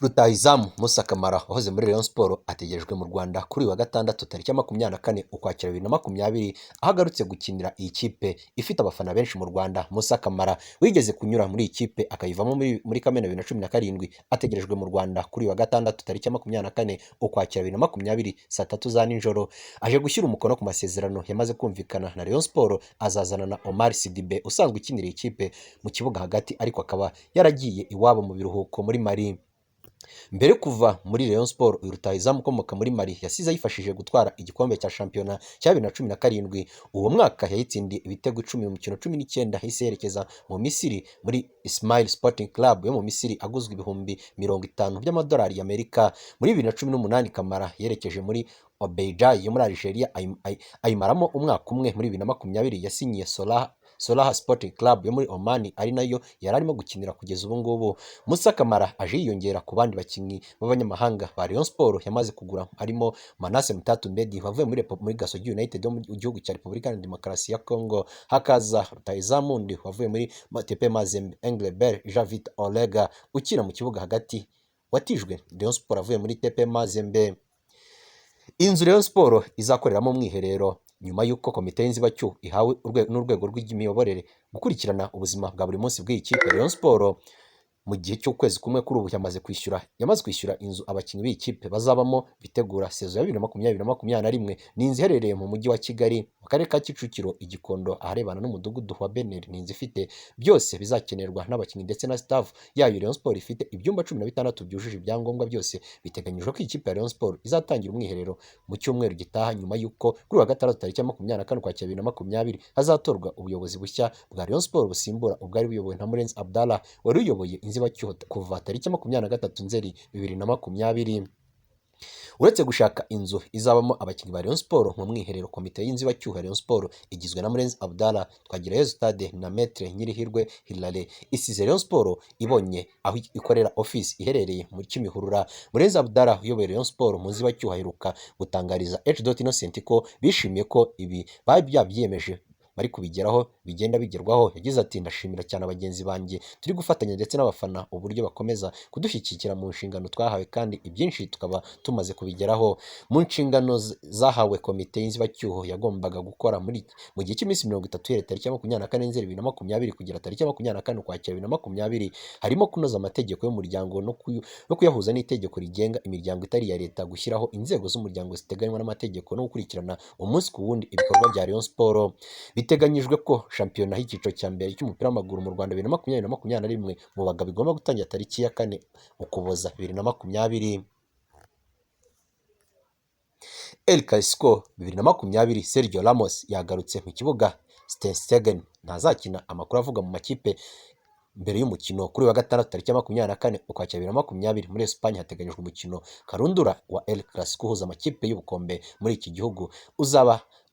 Rutahizamu Musa Kamara wahoze muri Rayon Sports ategerejwe mu Rwanda kuri uyu wa gatandatu tariki ya 24 Ukwakira 2020 aho agarutse gukinira iyi kipe ifite abafana benshi mu Rwanda. Musa Kamara wigeze kunyura muri iyi kipe akayivamo muri Kamena 2017 ategerejwe mu Rwanda kuri uyu wa gatandatu tariki ya 24 Ukwakira 2020 saa 3 za nijoro, aje gushyira umukono ku masezerano yamaze kumvikana na Rayon Sports. Azazana na Omar Sidibe usanzwe ukinira iyi kipe mu kibuga hagati, ariko akaba yaragiye iwabo mu biruhuko muri Mali. Mbere kuva muri Rayon Sports, uyu rutahizamu ukomoka muri Mali yasize yifashije gutwara igikombe cya shampiyona cya 2017. Uwo mwaka yayitsindiye ibitego 10 mu mikino 19, hahise yerekeza mu Misiri muri Ismail Sporting Club yo mu Misiri aguzwe ibihumbi 50 by'amadolari y'Amerika. Muri 2018 Kamara yerekeje muri Obeidja yo muri Algeria ayimaramo umwaka umwe. Muri 2020 yasinyiye Solah Sporting Club yo muri Oman, ari nayo yari arimo gukinira kugeza ubu ngubu. Musa Kamara aje yiyongera ku bandi bakinnyi b'abanyamahanga ba Rayon Sports yamaze kugura, harimo Manase Mutatu Mbedi wavuye muri Gasogi United yo mu gihugu cya Repubulika ya Demokarasi ya Congo, hakaza rutahizamu wundi wavuye muri TP Mazembe Englebert Javit Olega ukina mu kibuga hagati watijwe Rayon Sports avuye muri TP Mazembe. Inzu Rayon Sports izakoreramo umwiherero nyuma y'uko komite y'inzibacyuho ihawe n'urwego rw'imiyoborere gukurikirana ubuzima bwa buri munsi bw'iyi kipe. Rayon Sports mu gihe cy'ukwezi kumwe kuri ubu yamaze kwishyura inzu abakinnyi b'iyi kipe bazabamo bitegura sezo ya 2020-2021. Ni inzu iherereye mu mujyi wa Kigali mu karere ka Kicukiro i Gikondo aharebana n'umudugudu wa Beneri. Ni inzu ifite byose bizakenerwa n'abakinnyi ndetse na staff yayo. Rayon Sports ifite ibyumba 16 byujuje ibyangombwa byose. Biteganyijwe ko iyi kipe ya Rayon Sports izatangira umwiherero mu cyumweru gitaha, nyuma y'uko kuri wa gatandatu tariki ya 24 Ukwakira 2020 hazatorwa ubuyobozi bushya bwa Rayon Sports busimbura ubwari buyobowe na Murenzi Abdallah wari uyoboye inzibacyuho kuva tariki ya 23 Nzeri 2020. Uretse gushaka inzu izabamo abakinnyi ba Rayon Sports mu mwiherero, komite y'inzibacyuho ya Rayon Sports igizwe na Murenzi Abdallah, Twagirayezu Stade na Maître Nyirihirwe Hilale. Isize Rayon Sports ibonye aho ikorera office iherereye muri Kimihurura. Murenzi Abdallah uyoboye Rayon Sports mu nzibacyuho aheruka gutangariza H. Innocent ko bishimiye ko ibi babyiyemeje bari kubigeraho bigenda bigerwaho. Yagize ati, ndashimira cyane abagenzi banjye turi gufatanya ndetse n'abafana uburyo bakomeza kudushyigikira mu nshingano twahawe, kandi ibyinshi tukaba tumaze kubigeraho. Mu nshingano zahawe komite y'inzibacyuho yagombaga gukora mu gihe cy'iminsi 30 uhereye tariki ya 24 Nzeri 2020 kugera tariki ya 24 Ukwakira 2020 harimo kunoza amategeko y'umuryango no kuyahuza n'itegeko rigenga imiryango itari iya leta, gushyiraho inzego z'umuryango ziteganywa n'amategeko no gukurikirana umunsi ku wundi ibikorwa bya Rayon Sports. Biteganyijwe ko shampiyona y'icyiciro cya mbere cy'umupira w'amaguru mu Rwanda 2020-2021 mu bagabo igomba gutangira tariki ya 4 Ukuboza 2020. El Clasico 2020 Sergio Ramos yagarutse mu kibuga. Stegen ntazakina. Amakuru avuga mu makipe mbere y'umukino kuri wa gatandatu tariki ya 24 Ukwakira 2020 muri Espagne hateganyijwe umukino karundura wa El Clasico uhuza amakipe y'ubukombe muri iki gihugu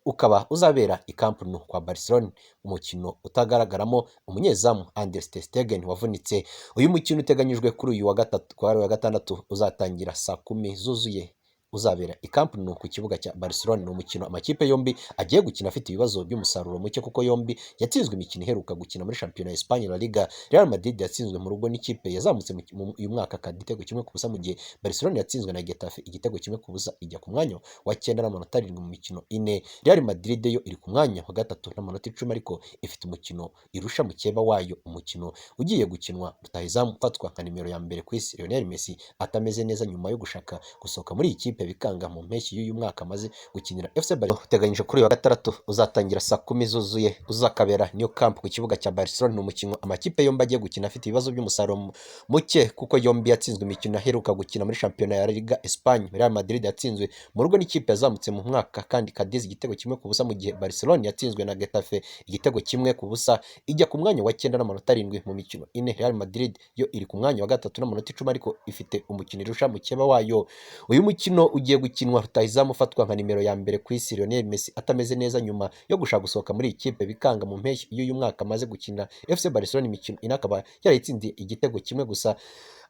ukaba uzabera i Camp Nou kwa Barcelona. Umukino utagaragaramo umunyezamu Andres ter Stegen wavunitse. Uyu mukino uteganyijwe kuri uyu wa gatandatu uzatangira saa 10 zuzuye uzabera i Camp Nou ku kibuga cya Barcelona. Ni umukino amakipe yombi agiye gukina afite ibibazo by'umusaruro muke kuko yombi yatsinzwe imikino iheruka gukina muri shampiyona ya Espagne La Liga. Real Madrid yatsinzwe mu rugo n'ikipe yazamutse uyu mwaka igitego 1-0, mu gihe Barcelona yatsinzwe na Getafe igitego 1-0 ijya ku mwanya wa 9 n'amanota 7 mu mikino 4. Real Madrid yo iri ku mwanya wa 3 n'amanota 10, ariko ifite umukino irusha mukeba wayo. Umukino ugiye gukinwa rutahizamu ufatwa nka nimero ya mbere ku isi Lionel Messi atameze neza nyuma yo gushaka gusohoka muri iyi kipe bikanga mu mpeshyi y'uyu mwaka amaze gukinira FC Barcelona. Uteganyije kuri wa gatandatu uzatangira saa 10 zuzuye uzakabera New Camp ku kibuga cya Barcelona. Ni umukino amakipe yombi agiye gukina afite ibibazo by'umusaruro muke kuko yombi yatsinzwe imikino aheruka gukina muri shampiyona ya Liga Espagne. Real Madrid yatsinzwe mu rugo n'ikipe yazamutse mu mwaka kandi Cadiz igitego 1-0, mu gihe Barcelona yatsinzwe na Getafe igitego 1-0 ijya ku mwanya wa 9 n'amanota 7 mu mikino 4. Real Madrid yo iri ku mwanya wa 3 n'amanota 10, ariko ifite umukino irusha mukeba wayo. Uyu mukino ugiye gukinwa rutahizamu ufatwa nka nimero ya mbere ku isi Lionel Messi atameze neza nyuma yo gushaka gusohoka muri iyi kipe bikanga mu mpeshyi y'uyu mwaka amaze gukina FC Barcelona imikino ine akaba yarayitsindiye igitego 1 gusa,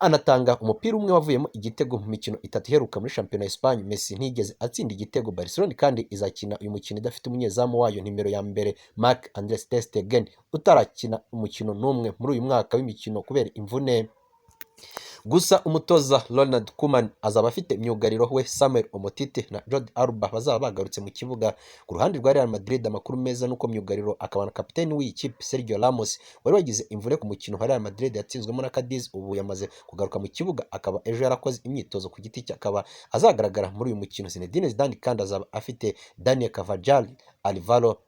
anatanga umupira umwe wavuyemo igitego mu mikino 3 iheruka muri shampiyona ya Espagne. Messi ntigeze atsinda igitego. Barcelona kandi izakina uyu mukino idafite umunyezamu wayo nimero ya mbere Marc-André ter Stegen utarakina umukino n'umwe muri uyu mwaka w'imikino kubera imvune. Gusa umutoza Ronald Koeman azaba afite myugariro we Samuel Umtiti na Jordi Alba bazaba bagarutse mu kibuga. Ku ruhande rwa Real Madrid amakuru meza nuko myugariro akaba na kapiteni w'iyi kipe Sergio Ramos wari wagize imvune ku mukino wa Real Madrid yatsinzwemo na Cadiz, ubu yamaze kugaruka mu kibuga, akaba ejo yarakoze imyitozo ku giti cye, akaba azagaragara muri uyu mukino. Zinedine Zidane kandi azaba afite Daniel Carvajal, Alvaro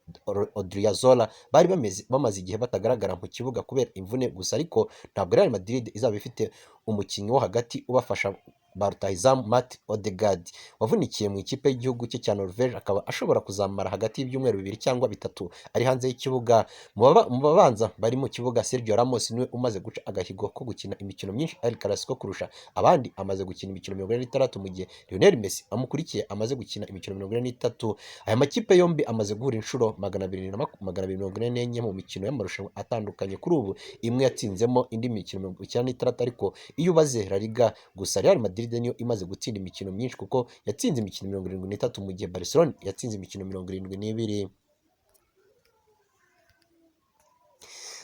Odriozola bari bamaze igihe batagaragara mu kibuga kubera imvune gusa, ariko ntabwo Real Madrid izaba ifite umukinnyi wo hagati ubafasha ba rutahizamu Matt Odegaard wavunikiye mu ikipe y'igihugu cye cya Norvège, akaba ashobora kuzamara hagati y'ibyumweru 2 cyangwa 3 ari hanze y'ikibuga. Mu babanza bari mu kibuga Sergio Ramos niwe umaze guca agahigo ko gukina imikino myinshi El Clasico kurusha abandi, amaze gukina imikino 46 mu gihe Lionel Messi amukurikiye amaze gukina imikino 43. Aya makipe yombi amaze guhura inshuro 244 mu mikino y'amarushanwa atandukanye. Kuri ubu imwe yatsinzemo indi mikino 96, ariko iyo ubaze La Liga gusa Real Madrid niyo imaze gutsinda imikino myinshi kuko yatsinze imikino 73 mu gihe Barcelona yatsinze imikino 72.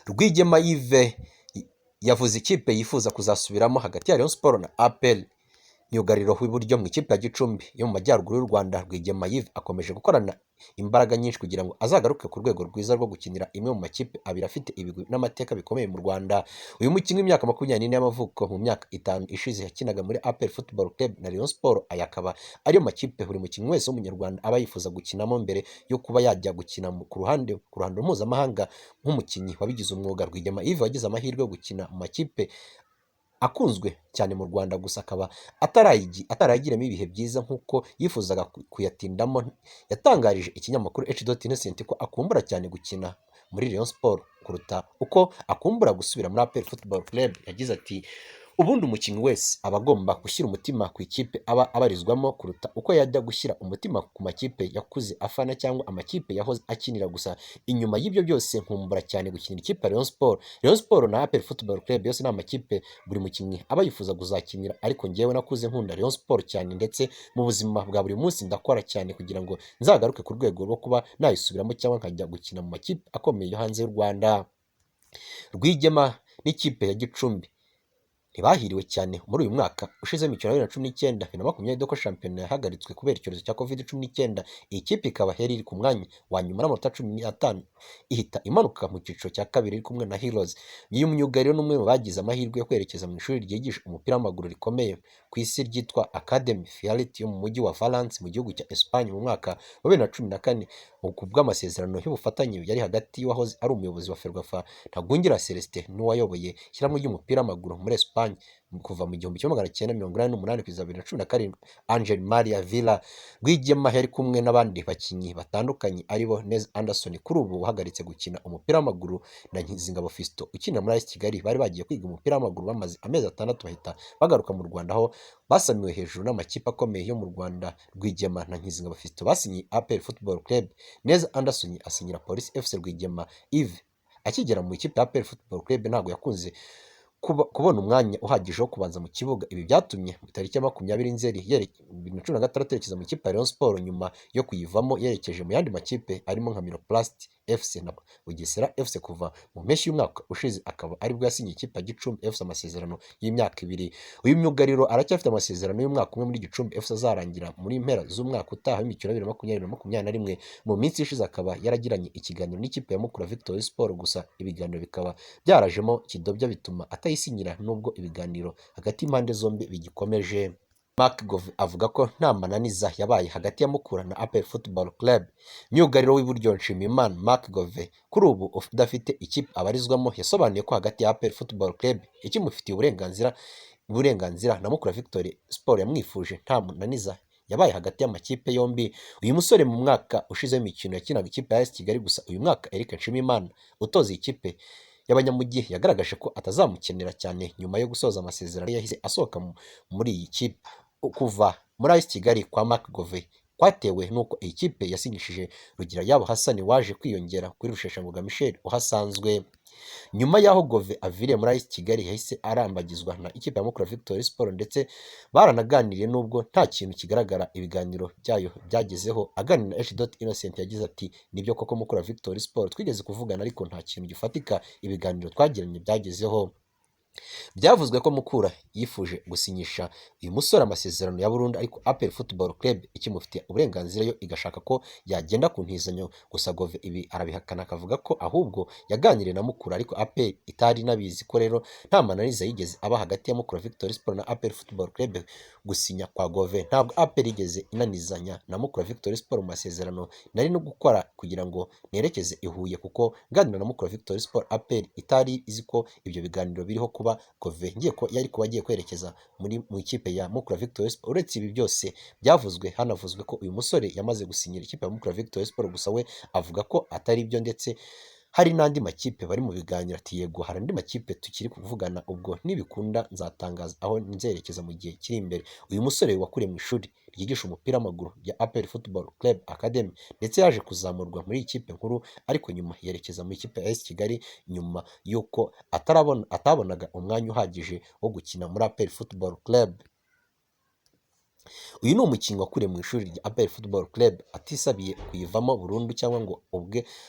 Rwigema Yves yavuze ikipe yifuza kuzasubiramo hagati ya Rayon Sport na APR. Myugariro w'iburyo mu ikipe ya Gicumbi yo mu majyaruguru y'u Rwanda, Rwigema Yves akomeje gukorana imbaraga nyinshi kugira ngo azagaruke ku rwego rwiza rwo gukinira imwe mu makipe abiri afite ibigwi n'amateka bikomeye mu Rwanda. Uyu mukinnyi w'imyaka 24 y'amavuko mu myaka 5 ishize yakinaga muri APR Football Club na Rayon Sport. Aya akaba ariyo makipe buri mukinnyi wese w'umunyarwanda aba yifuza gukinamo mbere yo kuba yajya gukina ku ruhando mpuzamahanga nk'umukinnyi wabigize umwuga. Rwigema Yves wagize amahirwe yo gukina mu makipe akunzwe cyane mu Rwanda, gusa akaba atarayagiramo ibihe byiza nk'uko yifuzaga kuyatindamo. Yatangarije ikinyamakuru H.Innocent ko akumbura cyane gukina muri Rayon Sport kuruta uko akumbura gusubira muri APR Football Club. Yagize ati ubundi umukinnyi wese aba agomba gushyira umutima ku ikipe aba abarizwamo kuruta uko yajya gushyira umutima ku makipe yakuze afana cyangwa amakipe yahoze akinira. Gusa inyuma y'ibyo byose nkumbura cyane gukinira ikipe ya Rayon Sport. Rayon Sport na APR Football Club yose ni amakipe buri mukinnyi aba yifuza kuzakinira, ariko njyewe nakuze nkunda Rayon Sport cyane, ndetse mu buzima bwa buri munsi ndakora cyane kugira ngo nzagaruke ku rwego rwo kuba nayisubiramo cyangwa nkajya gukina mu makipe akomeye yo hanze y'u Rwanda. Rwigema n'ikipe ya Gicumbi ntibahiriwe cyane muri uyu mwaka ushize imikino ya 2019 na 2020 ko shampiyona yahagaritswe kubera icyorezo cya COVID-19. Iyi kipe ikaba yari iri ku mwanya wa nyuma n'amanota 15 ihita imanuka mu cyiciro cya kabiri iri kumwe na Heroes. Uyu myugariro n'umwe mu bagize amahirwe yo kwerekeza mu ishuri ryigisha umupira w'amaguru rikomeye ku isi ryitwa Academy Fiality yo mu mujyi wa Valence mu gihugu cya Espagne mu mwaka wa 2014 ku bw'amasezerano y'ubufatanye yari hagati y'uwahoze ari umuyobozi wa Ferwafa Ntagungira Celestin n'uwayoboye ishyirahamwe ry'umupira w'amaguru muri Espagne kuva mu 1988 kugeza 2017 Angel Maria Villa. Rwigema yari kumwe n'abandi bakinnyi batandukanye aribo Nez Anderson kuri ubu wahagaritse gukina umupira w'amaguru na Nkizingabo Fiston ukinira muri AS Kigali. Bari bagiye kwiga umupira w'amaguru bamaze amezi 6 bahita bagaruka mu Rwanda aho basamiwe hejuru n'amakipe akomeye yo mu Rwanda. Rwigema na Nkizingabo Fiston basinyiye APR Football Club, Nez Anderson asinyira Police FC. Rwigema Yves akigera mu ikipe ya APR Football Club ntabwo yakunze kubona umwanya uhagije wo kubanza mu kibuga. Ibi byatumye mu tariki ya 20 Nzeri 2016 yerekeza mu ikipe ya Rayon Sport nyuma yo kuyivamo yerekeje mu yandi makipe arimo nka Miroplast FC na Bugesera FC. Kuva mu mpeshyi y'umwaka ushize akaba aribwo yasinye ikipe ya Gicumbi FC amasezerano y'imyaka 2. Uyu myugariro aracyafite amasezerano y'umwaka umwe muri Gicumbi FC azarangira muri mpera z'umwaka utaha w'imikino 2020-2021. Mu minsi ishize akaba yaragiranye ikiganiro n'ikipe ya Mukura Victory Sport, gusa ibiganiro bikaba byarajemo kidobya bituma atayisinyira nubwo ibiganiro hagati y'impande zombi bigikomeje. Mark Gove avuga ko nta mananiza yabaye hagati ya Mukura na APR Football Club. Myugariro w'iburyo Nshimiyimana Mark Gove kuri ubu udafite ikipe abarizwamo yasobanuye ko hagati ya APR Football Club ikimufitiye uburenganzira na Mukura Victory Sport yamwifuje nta mananiza yabaye hagati y'amakipe yombi. Uyu musore mu mwaka ushize imikino yakinaga ikipe ya AS Kigali, gusa uyu mwaka Eric Nshimiyimana utoza ikipe y'abanyamujyi yagaragaje ko atazamukenera cyane nyuma yo gusoza amasezerano yahise asohoka muri iyi kipe. Kuva muri AS Kigali kwa Mark Gove kwatewe nuko iyi kipe yasinyishije Rugirayabo Hassan waje kwiyongera kuri Rusheshangoga Michel uhasanzwe. Nyuma y'aho Gove aviriye muri AS Kigali yahise arambagizwa na ikipe ya Mukura Victory Sport, ndetse baranaganiriye nubwo nta kintu kigaragara ibiganiro byayo byagezeho. Aganira na H.Innocent yagize ati nibyo koko Mukura Victory Sport twigeze kuvugana ariko nta kintu gifatika ibiganiro twagiranye byagezeho. Byavuzwe ko Mukura yifuje gusinyisha uyu musore amasezerano ya burundu ariko APR Football Club ikimufitiye uburenganzira yo igashaka ko yagenda ku ntizanyo, gusa Gove ibi arabihakana akavuga ko ahubwo yaganiriye na Mukura ariko APR itari inabizi ko rero nta mananiza yigeze aba hagati ya Mukura Victory Sport na APR Football Club. Gusinya kwa Gove ntabwo APR yigeze inanizanya na Mukura Victory Sport mu masezerano nari no gukora kugira ngo nerekeze i Huye, kuko nganira na Mukura Victory Sport APR itari izi ko ibyo biganiro biriho kuba Gove yari kuba agiye kwerekeza mu ikipe ya Mukura Victory Sport. Uretse ibi byose byavuzwe, hanavuzwe ko uyu musore yamaze gusinyira ikipe ya Mukura Victory Sport, gusa we avuga ko atari byo ndetse hari n'andi makipe bari mu biganiro. Ati yego hari andi makipe tukiri kuvugana, ubwo nibikunda nzatangaza aho nzerekeza mu gihe kiri imbere. Uyu musore wakuriye mu ishuri ryigisha umupira w'amaguru ya APR Football Club Academy ndetse yaje kuzamurwa muri iyi kipe nkuru, ariko nyuma yerekeza mu ikipe ya AS Kigali nyuma y'uko atabonaga umwanya uhagije wo gukina muri APR Football Club. Uyu ni umukinnyi wakuriye mu ishuri rya APR Football Club atisabiye kuyivamo burundu cyangwa ngo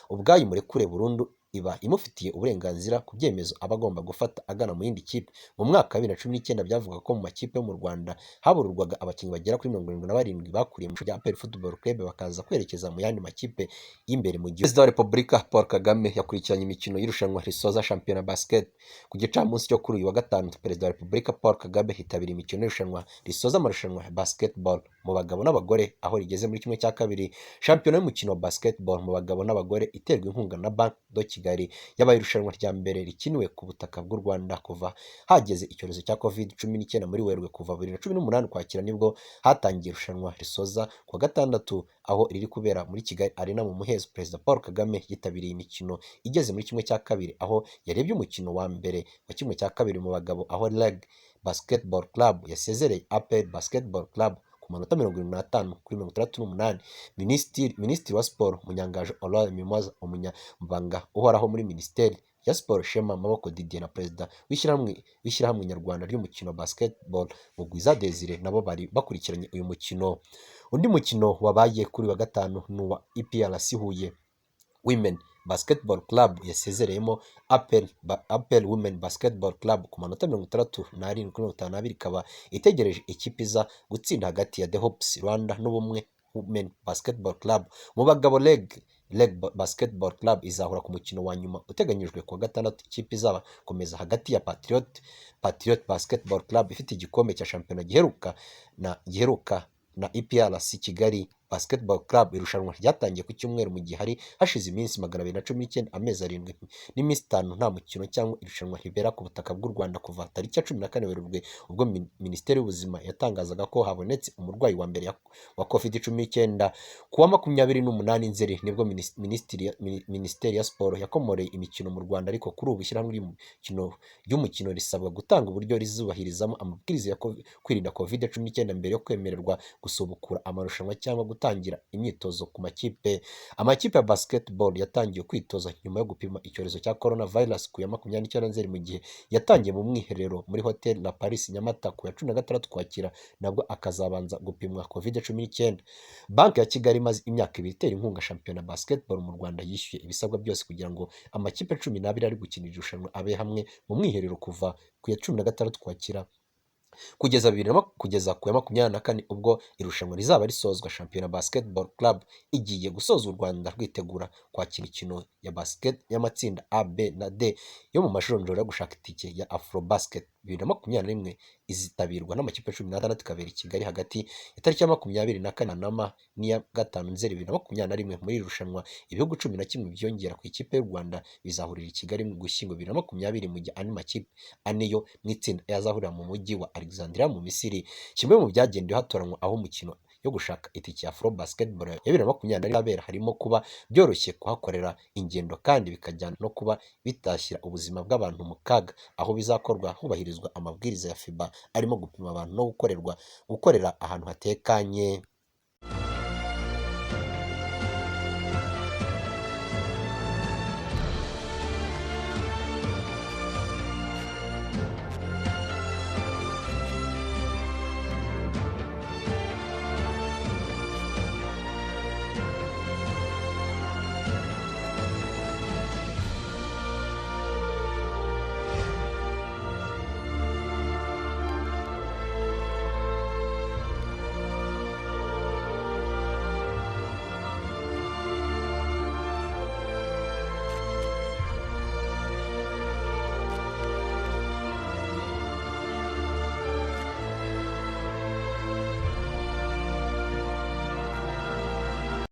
ubwayo murekure burundu, iba imufitiye uburenganzira ku byemezo aba agomba gufata agana mu yindi kipe. Mu mwaka wa 2019 byavuga ko mu makipe yo mu Rwanda habururwaga abakinnyi bagera kuri 77 bakuriye mu ishuri rya APR Football Club bakaza kwerekeza mu yandi makipe y'imbere mu gihugu. Perezida wa Repubulika Paul Kagame yakurikiranye imikino y'irushanwa risoza shampiyona basket. Ku gicamunsi cyo kuri uyu wa gatanu, Perezida wa Repubulika Paul Kagame hitabiriye imikino y'irushanwa risoza amarushanwa ya basketball mu bagabo n'abagore, aho rigeze muri kimwe cya kabiri. Shampiyona y'umukino wa basketball mu bagabo n'abagore iterwa inkunga na Bank do Kigali yabaye irushanwa rya mbere rikiniwe ku butaka bw'u Rwanda kuva hageze icyorezo cya COVID-19 muri Werurwe. Kuva 2018 Ukwakira nibwo hatangiye irushanwa risoza ku wa gatandatu, aho riri kubera muri Kigali Arena mu muhezo. Perezida Paul Kagame yitabiriye imikino igeze muri kimwe cya kabiri, aho yarebye umukino wa mbere wa kimwe cya kabiri mu bagabo, aho Leg Basketball Club yasezereye APR Basketball Club ku manota 75 kuri 68. Minisitiri wa Siporo Munyangaje Aurore Mimoza, umunyamabanga uhoraho muri Minisiteri ya Siporo Shema Maboko Didier na Perezida w'ishyirahamwe nyarwanda ry'umukino wa basketball Mugwiza Desire nabo bari bakurikiranye uyu mukino. Undi mukino wabaye kuri wa gatanu ni uwa EPRC Huye Women Basketball Club yasezereyemo APR Women Basketball Club ku manota 67 kuri 52, ikaba itegereje ikipe iza gutsinda hagati ya The Hopes Rwanda n'Ubumwe Women Basketball Club. Mu bagabo Leg Basketball Club izahura ku mukino wa nyuma uteganyijwe ku wa gatandatu. Ikipe izaba komeza hagati ya Patriot Basketball Club ifite igikombe cya shampiyona giheruka na EPRC Kigali Basketball Club. Irushanwa ryatangiye ku cyumweru mu gihe hari hashize iminsi 219 amezi 7 n'iminsi 5 nta mukino cyangwa irushanwa ribera ku butaka bw'u Rwanda kuva tariki ya 14 Werurwe, ubwo Minisiteri y'Ubuzima yatangazaga ko habonetse umurwayi wa mbere wa COVID-19. Ku wa 28 Nzeri nibwo Minisiteri ya Siporo yakomoreye imikino mu Rwanda, ariko kuri ubu ishyirahamwe ry'umukino risabwa gutanga uburyo rizubahirizamo amabwiriza yo kwirinda COVID-19 mbere yo kwemererwa gusubukura amarushanwa cyangwa gutangira imyitozo ku makipe. Amakipe ya basketball yatangiye kwitoza nyuma yo gupima icyorezo cya coronavirus ku ya 29 Nzeri, mu gihe yatangiye mu mwiherero muri Hotel La Paris Nyamata ku ya 16 Ukwakira nabwo akazabanza gupimwa COVID-19. Banki ya Kigali imaze imyaka 2 itera inkunga shampiyona basketball mu Rwanda yishyuye ibisabwa byose kugira ngo amakipe 12 ari gukinira irushanwa abe hamwe mu mwiherero kuva ku ya 16 Ukwakira kugeza ku ya 24 ubwo irushanwa rizaba risozwa. Shampiyona Basketball Club igiye gusoza u Rwanda rwitegura kwakira imikino ya basket y'amatsinda A, B na D yo mu majonjora yo gushaka itike ya Afrobasket 2021 izitabirwa n'amakipe 16 ikabera i Kigali hagati ya tariki ya 24 Kanama n'iya 5 Nzeri 2021. Muri irushanwa ibihugu 11 byongera ku ikipe y'u Rwanda bizahurira i Kigali mu Gushyingo 2020, mu gihe andi makipe ane yo mu itsinda yazahurira mu mujyi wa Alexandria mu Misiri. Kimwe mu byagendewe hatoranywa aho umukino yo gushaka itike ya Afro Basketball ya 2020 abera harimo kuba byoroshye kuhakorera ingendo kandi bikajyana no kuba bitashyira ubuzima bw'abantu mu kaga, aho bizakorwa hubahirizwa amabwiriza ya FIBA arimo gupima abantu no gukorera ahantu hatekanye.